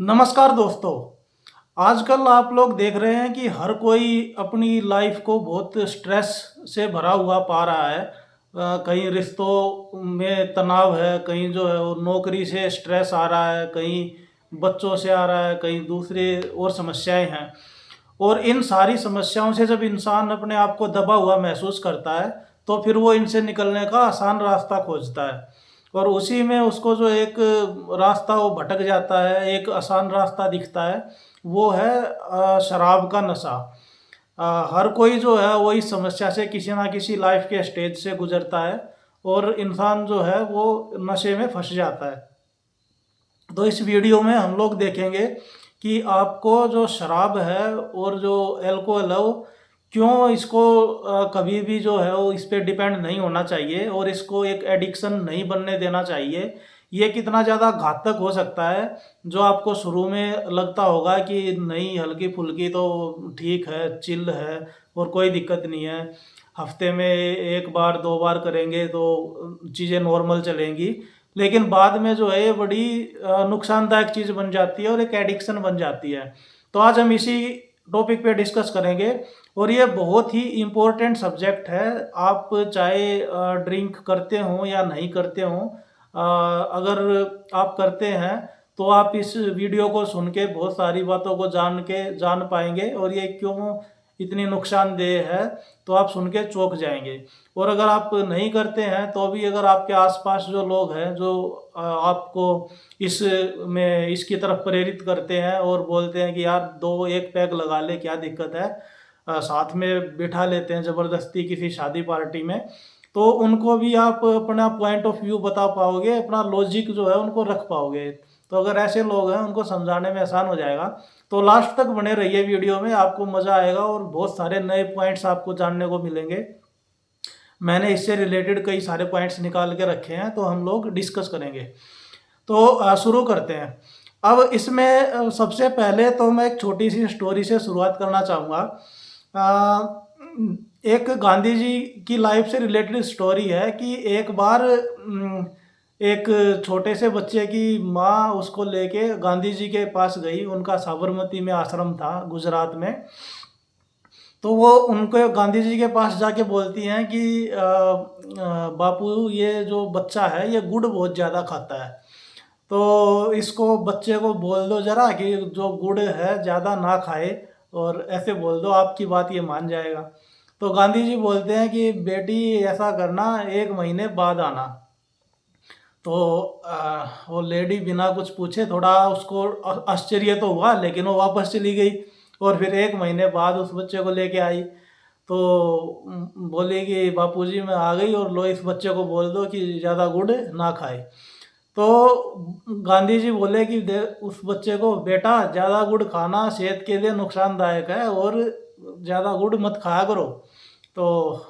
नमस्कार दोस्तों। आजकल आप लोग देख रहे हैं कि हर कोई अपनी लाइफ को बहुत स्ट्रेस से भरा हुआ पा रहा है। कहीं रिश्तों में तनाव है, कहीं जो है वो नौकरी से स्ट्रेस आ रहा है, कहीं बच्चों से आ रहा है, कहीं दूसरे और समस्याएं हैं। और इन सारी समस्याओं से जब इंसान अपने आप को दबा हुआ महसूस करता है, तो फिर वो इनसे निकलने का आसान रास्ता खोजता है। और उसी में उसको जो एक रास्ता वो भटक जाता है, एक आसान रास्ता दिखता है, वो है शराब का नशा। हर कोई जो है वो इस समस्या से किसी ना किसी लाइफ के स्टेज से गुजरता है और इंसान जो है वो नशे में फंस जाता है। तो इस वीडियो में हम लोग देखेंगे कि आपको जो शराब है और जो अल्कोहल है वो क्यों इसको कभी भी जो है वो इस पे डिपेंड नहीं होना चाहिए और इसको एक एडिक्शन नहीं बनने देना चाहिए। ये कितना ज़्यादा घातक हो सकता है। जो आपको शुरू में लगता होगा कि नहीं, हल्की-फुल्की तो ठीक है, चिल है और कोई दिक्कत नहीं है। हफ्ते में 1 बार 2 बार करेंगे तो चीज़ें नॉर्मल चलेंगी। लेकिन बाद में जो है ये बड़ी नुकसानदायक चीज़ बन जाती है और एक एडिक्शन बन जाती है। तो आज हम इसी टॉपिक पे डिस्कस करेंगे और ये बहुत ही इम्पोर्टेंट सब्जेक्ट है। आप चाहे ड्रिंक करते हों या नहीं करते हों, अगर आप करते हैं तो आप इस वीडियो को सुन के बहुत सारी बातों को जान पाएंगे और ये क्यों इतनी नुकसानदेह है, तो आप सुन के चौंक जाएंगे। और अगर आप नहीं करते हैं तो भी अगर आपके आसपास जो लोग हैं जो आपको इस में इसकी तरफ प्रेरित करते हैं और बोलते हैं कि यार दो एक पैग लगा ले, क्या दिक्कत है, साथ में बिठा लेते हैं ज़बरदस्ती किसी शादी पार्टी में, तो उनको भी आप अपना पॉइंट ऑफ व्यू बता पाओगे, अपना लॉजिक जो है उनको रख पाओगे। तो अगर ऐसे लोग हैं उनको समझाने में आसान हो जाएगा। तो लास्ट तक बने रहिए वीडियो में, आपको मज़ा आएगा और बहुत सारे नए पॉइंट्स आपको जानने को मिलेंगे। मैंने इससे रिलेटेड कई सारे पॉइंट्स निकाल के रखे हैं, तो हम लोग डिस्कस करेंगे। तो शुरू करते हैं। अब इसमें सबसे पहले तो मैं एक छोटी सी स्टोरी से शुरुआत करना चाहूँगा। एक गांधी जी की लाइफ से रिलेटेड स्टोरी है कि एक बार एक छोटे से बच्चे की माँ उसको लेके गांधी जी के पास गई। उनका साबरमती में आश्रम था गुजरात में। तो वो उनको गांधी जी के पास जाके बोलती हैं कि बापू ये जो बच्चा है ये गुड़ बहुत ज़्यादा खाता है, तो इसको बच्चे को बोल दो ज़रा कि जो गुड़ है ज़्यादा ना खाए, और ऐसे बोल दो आपकी बात ये मान जाएगा। तो गांधी जी बोलते हैं कि बेटी ऐसा करना, 1 महीने बाद आना। तो वो लेडी बिना कुछ पूछे, थोड़ा उसको आश्चर्य तो हुआ लेकिन वो वापस चली गई और फिर 1 महीने बाद उस बच्चे को लेके आई। तो बोली कि बापूजी मैं आ गई और लो इस बच्चे को बोल दो कि ज़्यादा गुड़ ना खाए। तो गांधी जी बोले कि दे उस बच्चे को, बेटा ज़्यादा गुड़ खाना सेहत के लिए नुकसानदायक है और ज़्यादा गुड़ मत खाया करो। तो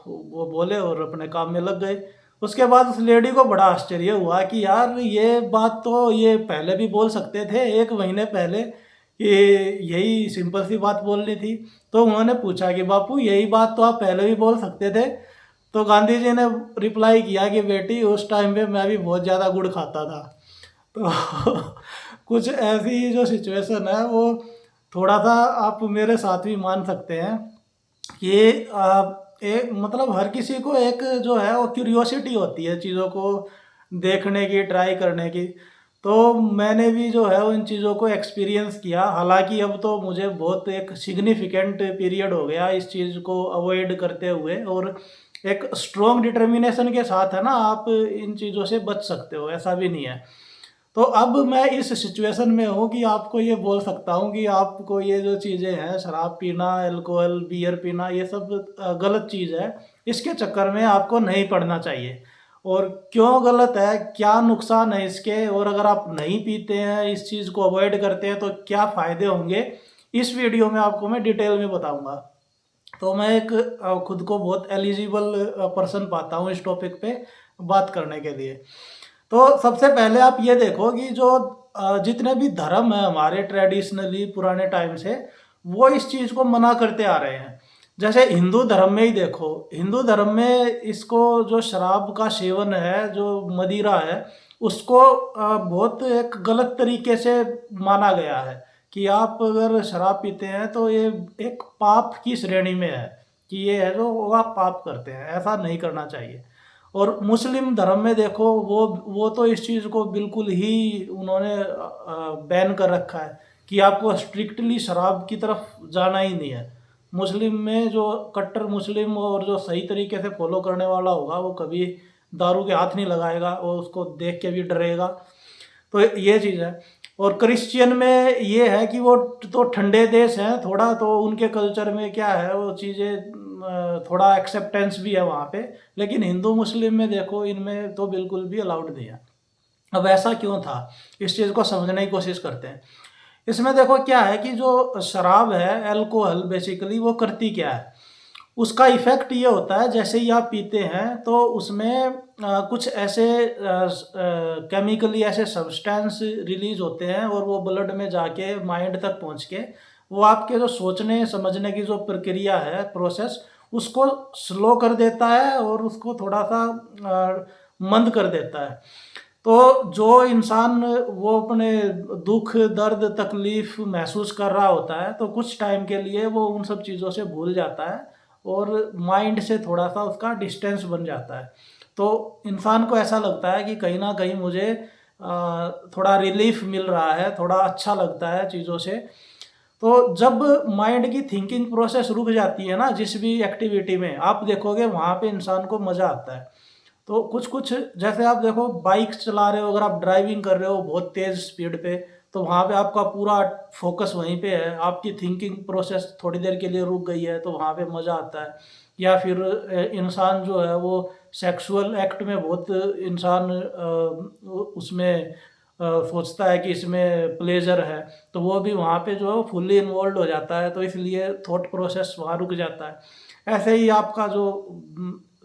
वो बोले और अपने काम में लग गए। उसके बाद उस लेडी को बड़ा आश्चर्य हुआ कि यार ये बात तो ये पहले भी बोल सकते थे, 1 महीने पहले, कि यही सिंपल सी बात बोलनी थी। तो उन्होंने पूछा कि बापू यही बात तो आप पहले भी बोल सकते थे। तो गांधी जी ने रिप्लाई किया कि बेटी उस टाइम पे मैं भी बहुत ज़्यादा गुड़ खाता था। तो कुछ ऐसी जो सिचुएशन है वो थोड़ा सा आप मेरे साथ भी मान सकते हैं कि एक मतलब हर किसी को एक जो है वो क्यूरियोसिटी होती है चीज़ों को देखने की, ट्राई करने की। तो मैंने भी जो है उन चीज़ों को एक्सपीरियंस किया। हालाँकि अब तो मुझे बहुत एक सिग्निफिकेंट पीरियड हो गया इस चीज़ को अवॉइड करते हुए, और एक स्ट्रॉन्ग डिटर्मिनेशन के साथ है ना आप इन चीज़ों से बच सकते हो, ऐसा भी नहीं है। तो अब मैं इस सिचुएशन में हूँ कि आपको ये बोल सकता हूँ कि आपको ये जो चीज़ें हैं, शराब पीना, अल्कोहल, बियर पीना, ये सब गलत चीज़ है। इसके चक्कर में आपको नहीं पड़ना चाहिए। और क्यों गलत है, क्या नुकसान है इसके, और अगर आप नहीं पीते हैं, इस चीज़ को अवॉइड करते हैं तो क्या फ़ायदे होंगे, इस वीडियो में आपको मैं डिटेल में बताऊँगा। तो मैं एक खुद को बहुत एलिजिबल पर्सन पाता हूँ इस टॉपिक पे बात करने के लिए। तो सबसे पहले आप ये देखो कि जो जितने भी धर्म है हमारे ट्रेडिशनली पुराने टाइम से, वो इस चीज़ को मना करते आ रहे हैं। जैसे हिंदू धर्म में ही देखो, हिंदू धर्म में इसको जो शराब का सेवन है, जो मदिरा है, उसको बहुत एक गलत तरीके से माना गया है कि आप अगर शराब पीते हैं तो ये एक पाप की श्रेणी में है, कि ये है जो वो आप पाप करते हैं, ऐसा नहीं करना चाहिए। और मुस्लिम धर्म में देखो, वो तो इस चीज़ को बिल्कुल ही उन्होंने बैन कर रखा है कि आपको स्ट्रिक्टली शराब की तरफ जाना ही नहीं है। मुस्लिम में जो कट्टर मुस्लिम और जो सही तरीके से फॉलो करने वाला होगा वो कभी दारू के हाथ नहीं लगाएगा, वो उसको देख के भी डरेगा। तो ये चीज़ है। और क्रिश्चियन में ये है कि वो तो ठंडे देश हैं थोड़ा, तो उनके कल्चर में क्या है वो चीज़ें थोड़ा एक्सेप्टेंस भी है वहाँ पे। लेकिन हिंदू मुस्लिम में देखो, इनमें तो बिल्कुल भी अलाउड नहीं है। अब ऐसा क्यों था, इस चीज़ को समझने की कोशिश करते हैं। इसमें देखो क्या है कि जो शराब है, अल्कोहल बेसिकली वो करती क्या है, उसका इफ़ेक्ट ये होता है जैसे ही आप पीते हैं तो उसमें कुछ ऐसे केमिकली ऐसे सब्सटेंस रिलीज़ होते हैं और वो ब्लड में जाके माइंड तक पहुँच के वो आपके जो सोचने समझने की जो प्रक्रिया है, प्रोसेस, उसको स्लो कर देता है और उसको थोड़ा-सा मंद कर देता है। तो जो इंसान वो अपने दुःख, दर्द, तकलीफ़ महसूस कर रहा होता है, तो कुछ टाइम के लिए वो उन सब चीज़ों से भूल जाता है और माइंड से थोड़ा-सा उसका डिस्टेंस बन जाता है। तो इंसान को ऐसा लगता है कि कहीं न कहीं मुझे थोड़ा रिलीफ़ मिल रहा है, थोड़ा अच्छा लगता है चीज़ों से। तो जब माइंड की थिंकिंग प्रोसेस रुक जाती है ना, जिस भी एक्टिविटी में, आप देखोगे वहाँ पे इंसान को मज़ा आता है। तो कुछ-कुछ जैसे आप देखो, बाइक चला रहे हो, अगर आप ड्राइविंग कर रहे हो बहुत तेज़ स्पीड पे, तो वहाँ पे आपका पूरा फ़ोकस वहीं पे है, आपकी थिंकिंग प्रोसेस थोड़ी देर के लिए रुक गई है, तो वहाँ पे मज़ा आता है। या फिर इंसान जो है वो सेक्सुअल एक्ट में बहुत इंसान उसमें सोचता है कि इसमें प्लेज़र है, तो वो भी वहाँ पे जो है फुल्ली इन्वॉल्व्ड हो जाता है, तो इसलिए थॉट प्रोसेस वहाँ रुक जाता है। ऐसे ही आपका जो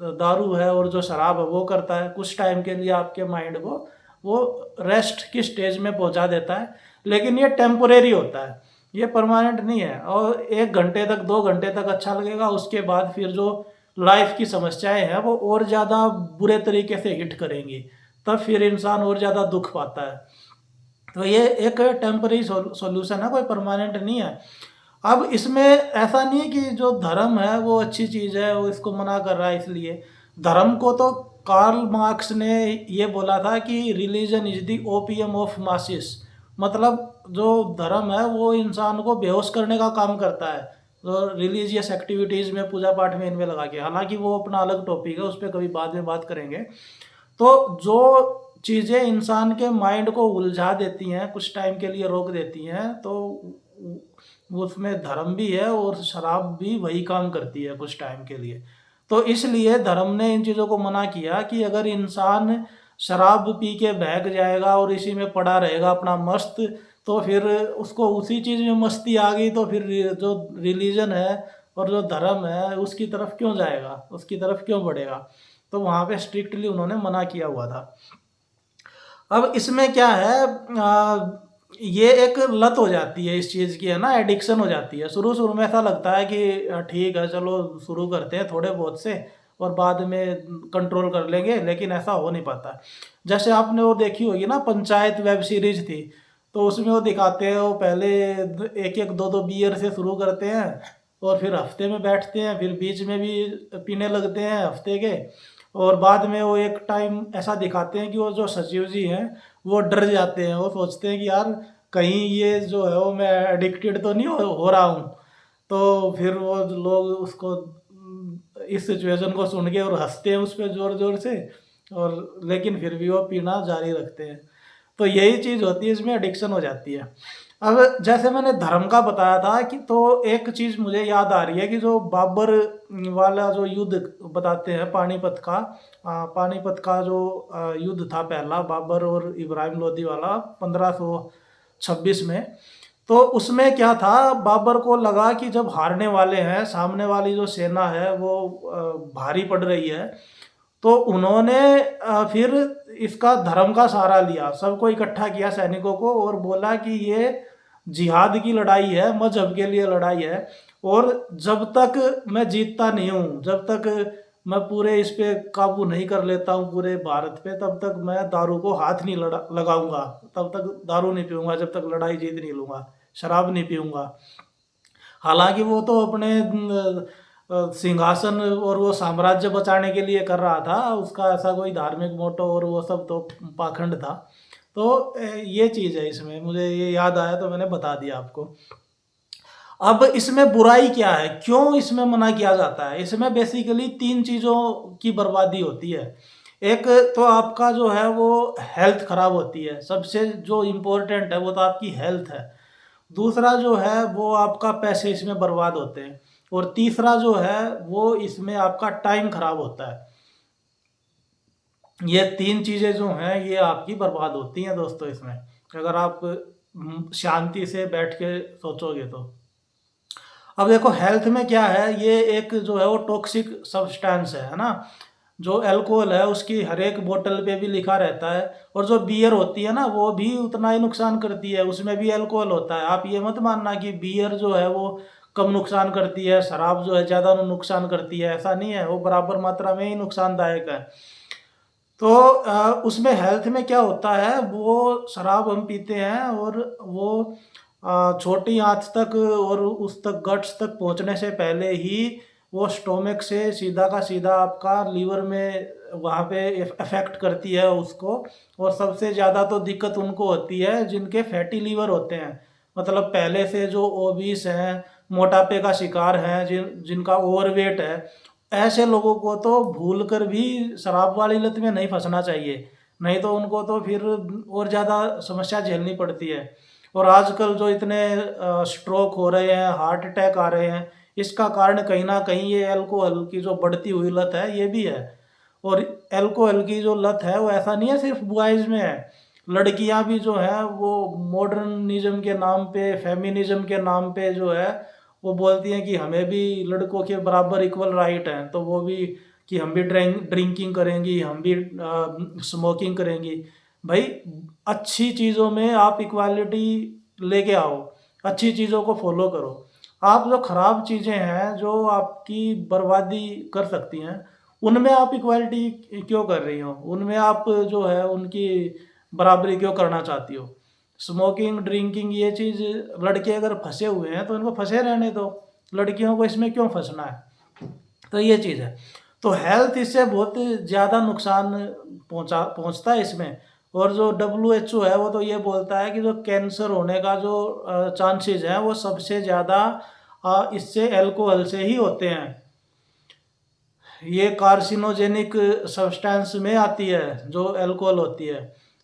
दारू है और जो शराब है वो करता है, कुछ टाइम के लिए आपके माइंड को वो रेस्ट की स्टेज में पहुँचा देता है, लेकिन ये टेम्परेरी होता है, ये परमानेंट नहीं है। और 1 घंटे तक, 2 घंटे तक अच्छा लगेगा, उसके बाद फिर जो लाइफ़ की समस्याएँ हैं वो और ज़्यादा बुरे तरीके से हिट करेंगी, तब फिर इंसान और ज़्यादा दुःख पाता है। तो ये एक टेम्परेरी सॉल्यूशन है, कोई परमानेंट नहीं है। अब इसमें ऐसा नहीं है कि जो धर्म है वो अच्छी चीज़ है, वो इसको मना कर रहा है इसलिए। धर्म को तो कार्ल मार्क्स ने ये बोला था कि religion is the opium of masses, मतलब जो धर्म है वो इंसान को बेहोश करने का काम करता है, तो रिलीजियस एक्टिविटीज़ में, पूजा पाठ में, इनमें लगा के। हालाँकि वो अपना अलग टॉपिक है, उस पे कभी बाद में बात करेंगे। तो जो चीज़ें इंसान के माइंड को उलझा देती हैं, कुछ टाइम के लिए रोक देती हैं, तो वो उसमें धर्म भी है और शराब भी वही काम करती है कुछ टाइम के लिए। तो इसलिए धर्म ने इन चीज़ों को मना किया कि अगर इंसान शराब पी के बहक जाएगा और इसी में पड़ा रहेगा अपना मस्त, तो फिर उसको उसी चीज़ में मस्ती आ गई, तो फिर जो रिलीजन है और जो धर्म है उसकी तरफ क्यों जाएगा, उसकी तरफ क्यों बढ़ेगा। तो वहाँ पे स्ट्रिक्टली उन्होंने मना किया हुआ था। अब इसमें क्या है, ये एक लत हो जाती है इस चीज़ की, है ना, एडिक्शन हो जाती है। शुरू-शुरू में ऐसा लगता है कि ठीक है, चलो शुरू करते हैं थोड़े बहुत से और बाद में कंट्रोल कर लेंगे, लेकिन ऐसा हो नहीं पाता। जैसे आपने वो देखी होगी ना, पंचायत वेब सीरीज़ थी, तो उसमें वो दिखाते हैं, वो पहले 1-1, 2-2 बियर से शुरू करते हैं और फिर हफ्ते में बैठते हैं, फिर बीच में भी पीने लगते हैं हफ्ते के, और बाद में वो एक टाइम ऐसा दिखाते हैं कि वो जो सचिव जी हैं वो डर जाते हैं, वो सोचते हैं कि यार कहीं ये जो है वो मैं एडिक्टेड तो नहीं हो रहा हूँ। तो फिर वो लोग उसको इस सिचुएशन को सुन के और हँसते हैं उस पे ज़ोर-ज़ोर से, और लेकिन फिर भी वो पीना जारी रखते हैं। तो यही चीज़ होती है, इसमें एडिक्शन हो जाती है। अब जैसे मैंने धर्म का बताया था कि, तो एक चीज़ मुझे याद आ रही है कि जो बाबर वाला जो युद्ध बताते हैं, पानीपत का जो युद्ध था पहला, बाबर और इब्राहिम लोदी वाला 1526 में। तो उसमें क्या था, बाबर को लगा कि जब हारने वाले हैं, सामने वाली जो सेना है वो भारी पड़ रही है, तो उन्होंने फिर इसका धर्म का सहारा लिया, सबको इकट्ठा किया सैनिकों को और बोला कि ये जिहाद की लड़ाई है, मज़हब के लिए लड़ाई है, और जब तक मैं जीतता नहीं हूँ, जब तक मैं पूरे इस पे काबू नहीं कर लेता हूँ पूरे भारत पे, तब तक मैं दारू को हाथ नहीं लगाऊंगा, तब तक दारू नहीं पीऊंगा जब तक लड़ाई जीत नहीं लूंगा, शराब नहीं पीऊंगा। हालांकि वो तो अपने सिंहासन और वो साम्राज्य बचाने के लिए कर रहा था, उसका ऐसा कोई धार्मिक मोटो और वो सब तो पाखंड था। तो ये चीज़ है, इसमें मुझे ये याद आया तो मैंने बता दिया आपको। अब इसमें बुराई क्या है, क्यों इसमें मना किया जाता है? इसमें बेसिकली 3 चीज़ों की बर्बादी होती है। एक तो आपका जो है वो हेल्थ खराब होती है, सबसे जो इम्पोर्टेंट है वो तो आपकी हेल्थ है। दूसरा जो है वो आपका पैसे इसमें बर्बाद होते हैं, और तीसरा जो है वो इसमें आपका टाइम खराब होता है। ये 3 चीज़ें जो हैं ये आपकी बर्बाद होती हैं दोस्तों इसमें, अगर आप शांति से बैठ के सोचोगे तो। अब देखो हेल्थ में क्या है, ये एक जो है वो टॉक्सिक सब्सटेंस है ना। जो अल्कोहल है उसकी हर एक बोतल पे भी लिखा रहता है, और जो बियर होती है ना वो भी उतना ही नुकसान करती है, उसमें भी अल्कोहल होता है। आप ये मत मानना कि बियर जो है वो कम नुकसान करती है, शराब जो है ज़्यादा नुकसान करती है, ऐसा नहीं है, वो बराबर मात्रा में ही नुकसानदायक है। तो उसमें हेल्थ में क्या होता है, वो शराब हम पीते हैं और वो छोटी आँच तक और उस तक गट्स तक पहुँचने से पहले ही वो स्टोमक से सीधा का सीधा आपका लीवर में वहाँ पे अफेक्ट करती है उसको। और सबसे ज़्यादा तो दिक्कत उनको होती है जिनके फैटी लीवर होते हैं, मतलब पहले से जो ओबीस हैं, मोटापे का शिकार हैं, जिनका ओवरवेट है, ऐसे लोगों को तो भूल कर भी शराब वाली लत में नहीं फंसना चाहिए, नहीं तो उनको तो फिर और ज़्यादा समस्या झेलनी पड़ती है। और आजकल जो इतने स्ट्रोक हो रहे हैं, हार्ट अटैक आ रहे हैं, इसका कारण कहीं न कहीं ये अल्कोहल की जो बढ़ती हुई लत है ये भी है। और अल्कोहल की जो लत है वो ऐसा नहीं है सिर्फ बॉयज़ में है, लड़कियां भी जो है वो मॉडर्निज्म के नाम पे, फेमिनिज्म के नाम पे जो है वो बोलती हैं कि हमें भी लड़कों के बराबर इक्वल राइट हैं, तो वो भी कि हम भी ड्रिंकिंग करेंगी, हम भी स्मोकिंग करेंगी। भाई अच्छी चीज़ों में आप इक्वालिटी लेके आओ, अच्छी चीज़ों को फॉलो करो। आप जो खराब चीज़ें हैं जो आपकी बर्बादी कर सकती हैं, उनमें आप इक्वालिटी क्यों कर रही हो, उनमें आप जो है उनकी बराबरी क्यों करना चाहती हो? स्मोकिंग, ड्रिंकिंग ये चीज़, लड़के अगर फँसे हुए हैं तो इनको फँसे रहने दो, लड़कियों को इसमें क्यों फँसना है? तो ये चीज़ है। तो हेल्थ इससे बहुत ज़्यादा नुकसान पहुँचता है इसमें। और जो डब्ल्यूएचओ है वो तो ये बोलता है कि जो कैंसर होने का जो चांसेस हैं वो सबसे ज़्यादा इससे अल्कोहल से ही होते हैं। ये कार्सिनोजेनिक सब्सटेंस में आती है जो अल्कोहल होती है।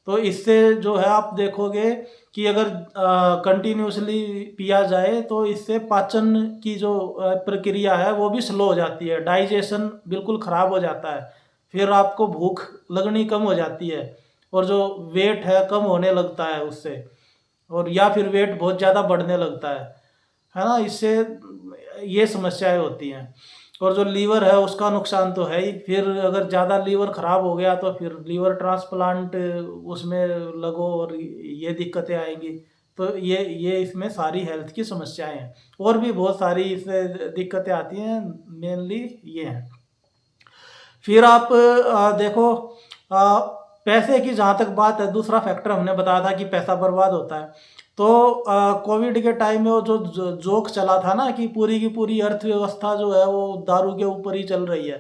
तो इससे जो है आप देखोगे कि अगर कंटिन्यूसली पिया जाए तो इससे पाचन की जो प्रक्रिया है वो भी स्लो हो जाती है, डाइजेशन बिल्कुल ख़राब हो जाता है, फिर आपको भूख लगनी कम हो जाती है, और जो वेट है कम होने लगता है उससे, और या फिर वेट बहुत ज़्यादा बढ़ने लगता है ना। इससे ये समस्याएं होती हैं। और जो लीवर है उसका नुकसान तो है ही, फिर अगर ज़्यादा लीवर ख़राब हो गया तो फिर लीवर ट्रांसप्लांट उसमें लगो और ये दिक्कतें आएंगी। तो ये इसमें सारी हेल्थ की समस्याएं हैं, और भी बहुत सारी इसमें दिक्कतें आती हैं, मेनली ये हैं। फिर आप देखो पैसे की जहाँ तक बात है, दूसरा फैक्टर हमने बताया था कि पैसा बर्बाद होता है। तो कोविड के टाइम में वो जो जोक चला था ना कि पूरी की पूरी अर्थव्यवस्था जो है वो दारू के ऊपर ही चल रही है।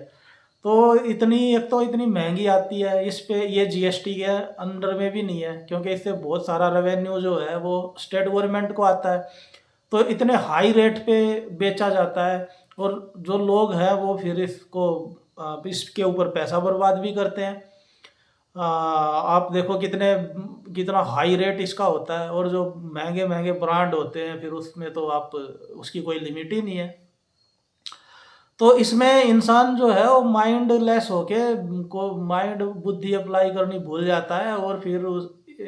तो इतनी, एक तो इतनी महंगी आती है, इस पे ये जीएसटी के अंडर में भी नहीं है, क्योंकि इससे बहुत सारा रेवेन्यू जो है वो स्टेट गवर्नमेंट को आता है। तो इतने हाई रेट पे बेचा जाता है, और जो लोग हैं वो फिर इसको इसके ऊपर पैसा बर्बाद भी करते हैं। आप देखो कितना हाई रेट इसका होता है, और जो महंगे महंगे ब्रांड होते हैं फिर उसमें तो आप उसकी कोई लिमिट ही नहीं है। तो इसमें इंसान जो है वो माइंडलेस होके को माइंड बुद्धि अप्लाई करनी भूल जाता है, और फिर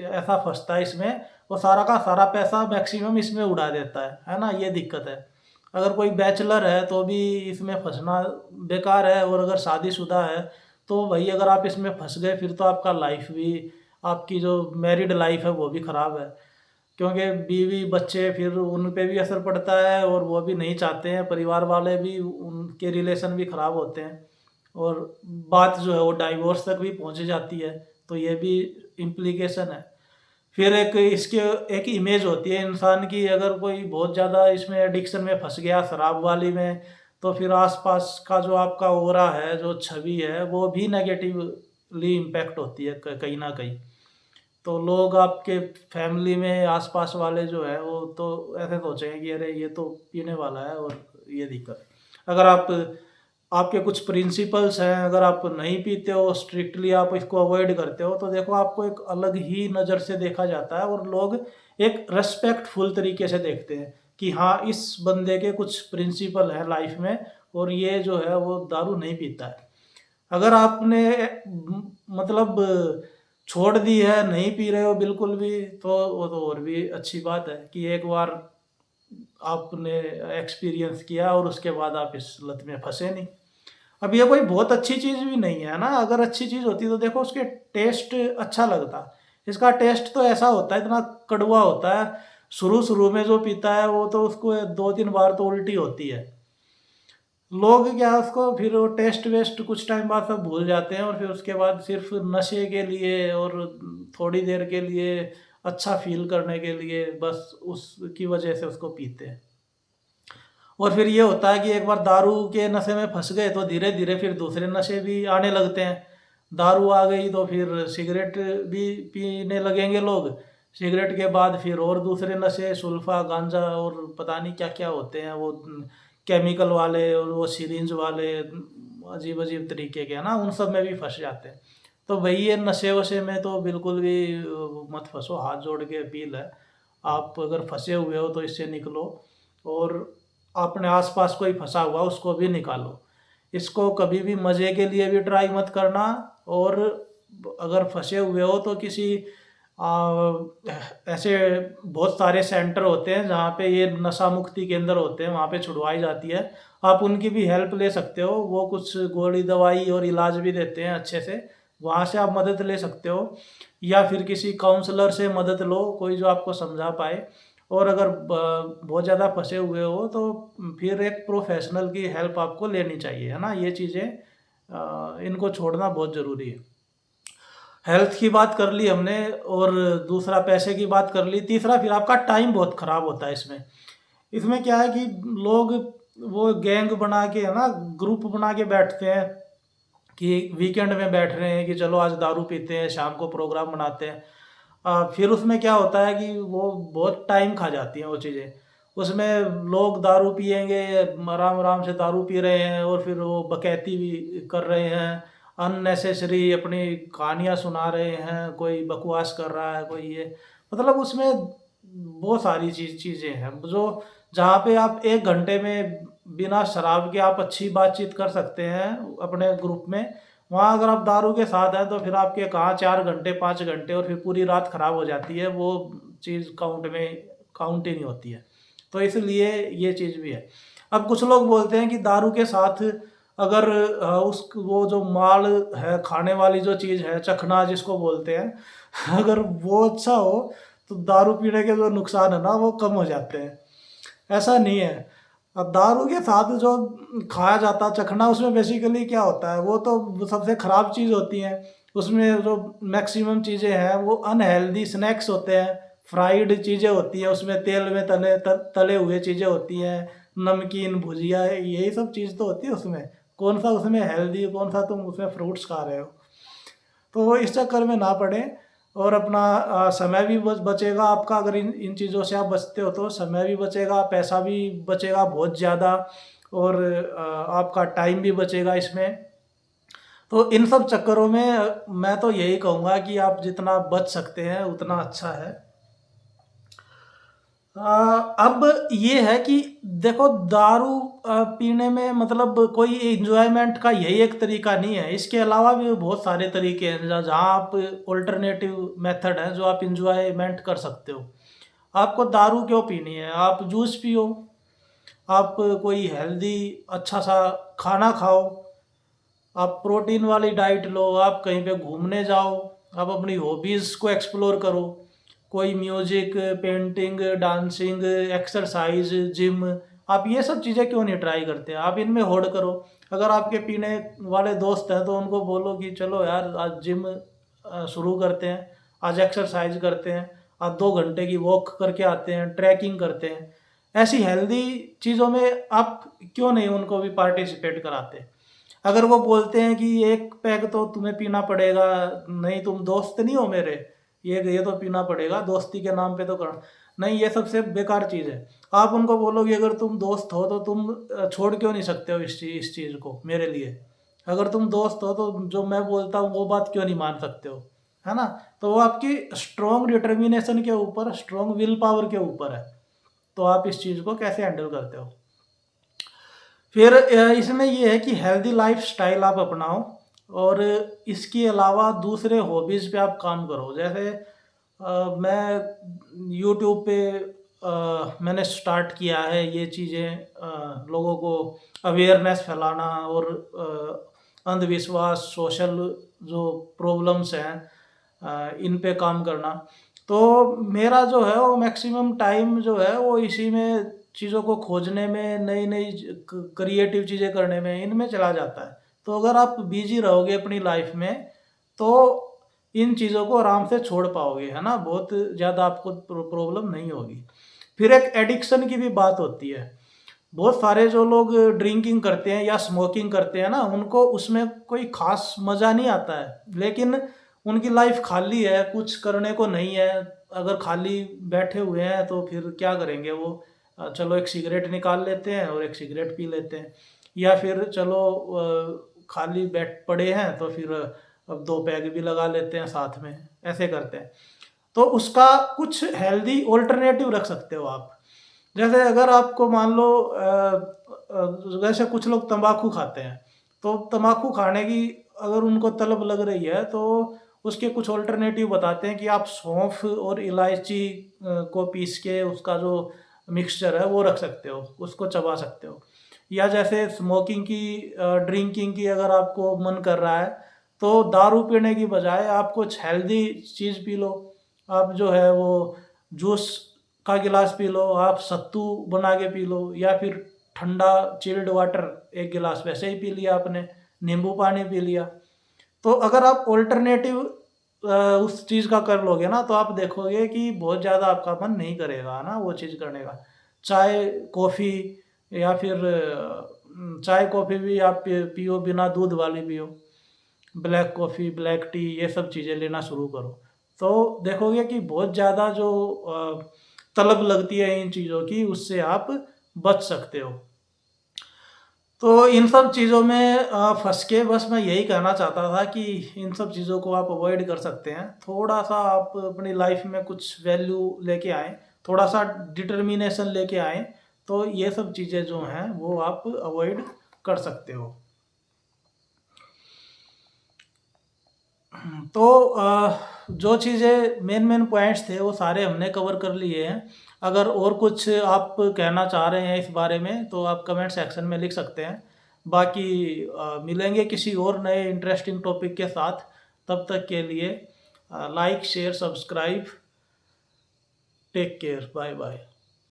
ऐसा फंसता है इसमें, वो सारा का सारा पैसा मैक्सिमम इसमें उड़ा देता है ना। ये दिक्कत है। अगर कोई बैचलर है तो भी इसमें फंसना बेकार है, और अगर शादीशुदा है तो भाई अगर आप इसमें फंस गए फिर तो आपका लाइफ भी, आपकी जो मैरिड लाइफ है वो भी ख़राब है, क्योंकि बीवी बच्चे फिर उन पे भी असर पड़ता है, और वो भी नहीं चाहते हैं, परिवार वाले भी, उनके रिलेशन भी ख़राब होते हैं। और बात जो है वो डाइवोर्स तक भी पहुंच जाती है। तो ये भी इम्प्लीकेशन है। फिर एक इसके एक इमेज होती है इंसान की, अगर कोई बहुत ज़्यादा इसमें एडिक्शन में फंस गया शराब वाली में, तो फिर आसपास का जो आपका ओरा है, जो छवि है, वो भी नेगेटिवली इम्पैक्ट होती है कहीं ना कहीं। तो लोग आपके फैमिली में आसपास वाले जो है वो तो ऐसे सोचेंगे कि अरे ये तो पीने वाला है और ये दिक्कत है। अगर आपके कुछ प्रिंसिपल्स हैं, अगर आप नहीं पीते हो, स्ट्रिक्टली आप इसको अवॉइड करते हो, तो देखो आपको एक अलग ही नज़र से देखा जाता है और लोग एक रेस्पेक्टफुल तरीके से देखते हैं कि हाँ, इस बंदे के कुछ प्रिंसिपल हैं लाइफ में और ये जो है वो दारू नहीं पीता है। अगर आपने मतलब छोड़ दी है, नहीं पी रहे हो बिल्कुल भी, तो वो तो और भी अच्छी बात है कि एक बार आपने एक्सपीरियंस किया और उसके बाद आप इस लत में फंसे नहीं। अब ये कोई बहुत अच्छी चीज़ भी नहीं है ना, अगर अच्छी चीज़ होती तो देखो उसके टेस्ट अच्छा लगता। इसका टेस्ट तो ऐसा होता है, इतना कड़वा होता है, शुरू-शुरू में जो पीता है वो तो उसको 2-3 बार तो उल्टी होती है। लोग क्या उसको फिर वो टेस्ट वेस्ट कुछ टाइम बाद सब भूल जाते हैं और फिर उसके बाद सिर्फ नशे के लिए और थोड़ी देर के लिए अच्छा फ़ील करने के लिए बस उसकी वजह से उसको पीते हैं। और फिर ये होता है कि एक बार दारू के नशे में फँस गए तो धीरे-धीरे फिर दूसरे नशे भी आने लगते हैं। दारू आ गई तो फिर सिगरेट भी पीने लगेंगे लोग। सिगरेट के बाद फिर और दूसरे नशे सुल्फ़ा, गांजा और पता नहीं क्या-क्या होते हैं वो केमिकल वाले और वो सिरिंज वाले अजीब-अजीब तरीके के है ना, उन सब में भी फँस जाते हैं। तो भई ये नशे-वशे में तो बिल्कुल भी मत फँसो, हाथ जोड़ के अपील है। आप अगर फँसे हुए हो तो इससे निकलो और अपने आस-पास कोई फँसा हुआ उसको भी निकालो। इसको कभी भी मज़े के लिए भी ट्राई मत करना और अगर फँसे हुए हो तो किसी ऐसे बहुत सारे सेंटर होते हैं जहाँ पे ये नशा मुक्ति केंद्र होते हैं, वहाँ पे छुड़वाई जाती है। आप उनकी भी हेल्प ले सकते हो, वो कुछ गोली दवाई और इलाज भी देते हैं अच्छे से, वहाँ से आप मदद ले सकते हो। या फिर किसी काउंसलर से मदद लो, कोई जो आपको समझा पाए। और अगर बहुत ज़्यादा फँसे हुए हो तो फिर एक प्रोफ़ेशनल की हेल्प आपको लेनी चाहिए, है ना? ये चीज़ें इनको छोड़ना बहुत ज़रूरी है। हेल्थ की बात कर ली हमने और दूसरा पैसे की बात कर ली, तीसरा फिर आपका टाइम बहुत ख़राब होता है इसमें। इसमें क्या है कि लोग वो गैंग बना के, है ना, ग्रुप बना के बैठते हैं कि वीकेंड में बैठ रहे हैं कि चलो आज दारू पीते हैं, शाम को प्रोग्राम बनाते हैं। फिर उसमें क्या होता है कि वो बहुत टाइम खा जाती हैं वो चीज़ें। उसमें लोग दारू पिएँगे, आराम-आराम से दारू पी रहे हैं और फिर वो डकैती भी कर रहे हैं, अननेसेसरी अपनी कहानियाँ सुना रहे हैं, कोई बकवास कर रहा है, कोई ये मतलब उसमें बहुत सारी चीज़ें हैं जो जहाँ पे आप 1 घंटे में बिना शराब के आप अच्छी बातचीत कर सकते हैं अपने ग्रुप में, वहाँ अगर आप दारू के साथ हैं तो फिर आपके कहाँ 4 घंटे, 5 घंटे और फिर पूरी रात खराब हो जाती है, वो चीज़ काउंट ही नहीं होती है। तो इसलिए ये चीज़ भी है। अब कुछ लोग बोलते हैं कि दारू के साथ अगर उस वो जो माल है, खाने वाली जो चीज़ है, चखना जिसको बोलते हैं, अगर वो अच्छा हो, तो दारू पीने के जो नुकसान है ना, वो कम हो जाते हैं। ऐसा नहीं है। अब दारू के साथ जो खाया जाता है चखना, उसमें बेसिकली क्या होता है, वो तो सबसे ख़राब चीज़ होती है। उसमें जो मैक्सिमम चीज़ें हैं वो अनहेल्दी स्नैक्स होते हैं, फ्राइड चीज़ें होती हैं, उसमें तेल में तले हुए चीज़ें होती हैं, नमकीन, भुजिया, यही सब चीज़ तो होती है उसमें। कौन-सा उसमें हेल्दी, कौन-सा तुम उसमें फ्रूट्स खा रहे हो। तो इस चक्कर में ना पड़ें और अपना समय भी बचेगा आपका, अगर इन इन चीज़ों से आप बचते हो तो समय भी बचेगा, पैसा भी बचेगा बहुत ज़्यादा और आपका टाइम भी बचेगा इसमें। तो इन सब चक्करों में मैं तो यही कहूँगा कि आप जितना बच सकते हैं उतना अच्छा है। अब ये है कि देखो दारू पीने में मतलब कोई एन्जॉयमेंट का यही एक तरीका नहीं है, इसके अलावा भी बहुत सारे तरीके हैं जहाँ आप अल्टरनेटिव मेथड है जो आप एन्जॉयमेंट कर सकते हो। आपको दारू क्यों पीनी है? आप जूस पियो, आप कोई हेल्दी अच्छा-सा खाना खाओ, आप प्रोटीन वाली डाइट लो, आप कहीं पे घूमने जाओ, आप अपनी हॉबीज़ को एक्सप्लोर करो। कोई music, painting, dancing, exercise, gym, आप ये सब चीज़ें क्यों नहीं ट्राई करते? आप इनमें होड़ करो। अगर आपके पीने वाले दोस्त हैं तो उनको बोलो कि चलो यार आज जिम शुरू करते हैं, आज एक्सरसाइज करते हैं, आज 2 घंटे की वॉक करके आते हैं, ट्रैकिंग करते हैं। ऐसी हेल्दी चीज़ों में आप क्यों नहीं उनको भी पार्टिसिपेट कराते। अगर वो बोलते हैं कि एक पैग तो तुम्हें पीना पड़ेगा, नहीं तुम दोस्त नहीं हो मेरे, ये तो पीना पड़ेगा, दोस्ती के नाम पे तो कर, नहीं, ये सबसे बेकार चीज़ है। आप उनको बोलो कि अगर तुम दोस्त हो तो तुम छोड़ क्यों नहीं सकते हो इस चीज़ को मेरे लिए। अगर तुम दोस्त हो तो जो मैं बोलता हूँ वो बात क्यों नहीं मान सकते हो, है ना। तो वो आपकी स्ट्रॉन्ग डिटर्मिनेशन के ऊपर, स्ट्रॉन्ग विल पावर के ऊपर है। तो आप इस चीज़ को कैसे हैंडल करते हो। फिर इसमें ये है कि हेल्दी लाइफ स्टाइल आप अपनाओ और इसके अलावा दूसरे हॉबीज़ पे आप काम करो। जैसे मैं यूट्यूब पे मैंने स्टार्ट किया है ये चीज़ें, लोगों को अवेयरनेस फैलाना और अंधविश्वास, सोशल जो प्रॉब्लम्स हैं इन पे काम करना। तो मेरा जो है वो मैक्सिमम टाइम जो है वो इसी में, चीज़ों को खोजने में, नई नई क्रिएटिव चीज़ें करने में, इनमें चला जाता है। तो अगर आप बिजी रहोगे अपनी लाइफ में तो इन चीज़ों को आराम से छोड़ पाओगे, है ना, बहुत ज़्यादा आपको प्रॉब्लम नहीं होगी। फिर एक एडिक्शन की भी बात होती है। बहुत सारे जो लोग ड्रिंकिंग करते हैं या स्मोकिंग करते हैं ना, उनको उसमें कोई ख़ास मज़ा नहीं आता है, लेकिन उनकी लाइफ खाली है, कुछ करने को नहीं है। अगर खाली बैठे हुए हैं तो फिर क्या करेंगे वो, चलो एक सिगरेट निकाल लेते हैं और एक सिगरेट पी लेते हैं, या फिर चलो खाली बैठ पड़े हैं तो फिर अब 2 पैग भी लगा लेते हैं साथ में, ऐसे करते हैं। तो उसका कुछ हेल्दी ऑल्टरनेटिव रख सकते हो आप। जैसे अगर आपको मान लो जैसे कुछ लोग तंबाकू खाते हैं, तो तंबाकू खाने की अगर उनको तलब लग रही है तो उसके कुछ ऑल्टरनेटिव बताते हैं कि आप सौंफ और इलायची को पीस के उसका जो मिक्सचर है वो रख सकते हो, उसको चबा सकते हो। या जैसे स्मोकिंग की, ड्रिंकिंग की अगर आपको मन कर रहा है तो दारू पीने की बजाय आप कुछ हेल्दी चीज़ पी लो। आप जो है वो जूस का गिलास पी लो, आप सत्तू बना के पी लो, या फिर ठंडा चिल्ड वाटर 1 गिलास वैसे ही पी लिया आपने, नींबू पानी पी लिया। तो अगर आप ऑल्टरनेटिव उस चीज़ का कर लोगे ना तो आप देखोगे कि बहुत ज़्यादा आपका मन नहीं करेगा ना वो चीज़ करने का। चाय, कॉफ़ी, या फिर चाय कॉफ़ी भी आप पियो, बिना दूध वाली पियो। ब्लैक कॉफ़ी, ब्लैक टी, ये सब चीज़ें लेना शुरू करो। तो देखोगे कि बहुत ज़्यादा जो तलब लगती है इन चीज़ों की, उससे आप बच सकते हो। तो इन सब चीज़ों में फँस के बस मैं यही कहना चाहता था कि इन सब चीज़ों को आप अवॉइड कर सकते हैं। थोड़ा-सा आप अपनी लाइफ में कुछ वैल्यू लेके आएँ, थोड़ा-सा डिटर्मिनेशन लेके आएँ, तो ये सब चीज़ें जो हैं वो आप अवॉइड कर सकते हो। तो जो चीज़ें मेन पॉइंट्स थे वो सारे हमने कवर कर लिए हैं। अगर और कुछ आप कहना चाह रहे हैं इस बारे में तो आप कमेंट सेक्शन में लिख सकते हैं। बाकी मिलेंगे किसी और नए इंटरेस्टिंग टॉपिक के साथ। तब तक के लिए like, share, subscribe. Take care, bye bye.